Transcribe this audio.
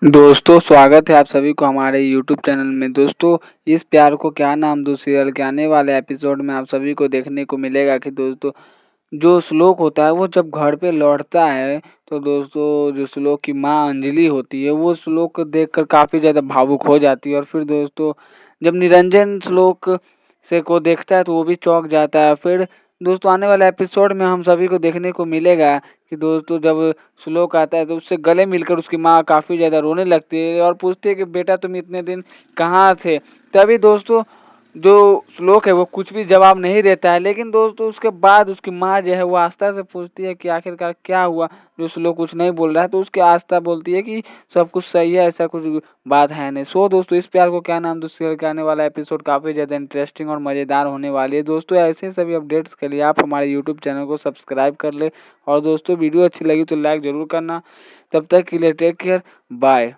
दोस्तों स्वागत है आप सभी को हमारे यूट्यूब चैनल में। दोस्तों इस प्यार को क्या नाम दूं सीरियल के आने वाले एपिसोड में आप सभी को देखने को मिलेगा कि दोस्तों जो श्लोक होता है वो जब घर पे लौटता है तो दोस्तों जो श्लोक की माँ अंजलि होती है वो श्लोक को देखकर काफ़ी ज़्यादा भावुक हो जाती है। और फिर दोस्तों जब निरंजन श्लोक से को देखता है तो वो भी चौंक जाता है। फिर दोस्तों आने वाले एपिसोड में हम सभी को देखने को मिलेगा कि दोस्तों जब श्लोक आता है तो उससे गले मिलकर उसकी माँ काफ़ी ज़्यादा रोने लगती है और पूछती है कि बेटा तुम इतने दिन कहाँ थे। तभी दोस्तों जो श्लोक है वो कुछ भी जवाब नहीं देता है, लेकिन दोस्तों उसके बाद उसकी माँ जो है वो आस्था से पूछती है कि आखिरकार क्या हुआ जो श्लोक कुछ नहीं बोल रहा है। तो उसकी आस्था बोलती है कि सब कुछ सही है, ऐसा कुछ बात है नहीं। सो दोस्तों इस प्यार को क्या नाम दो सीरियल का आने वाला एपिसोड काफ़ी ज़्यादा इंटरेस्टिंग और मज़ेदार होने वाली है। दोस्तों ऐसे ही सभी अपडेट्स के लिए आप हमारे यूट्यूब चैनल को सब्सक्राइब कर ले और दोस्तों वीडियो अच्छी लगी तो लाइक ज़रूर करना। तब तक के लिए टेक केयर, बाय।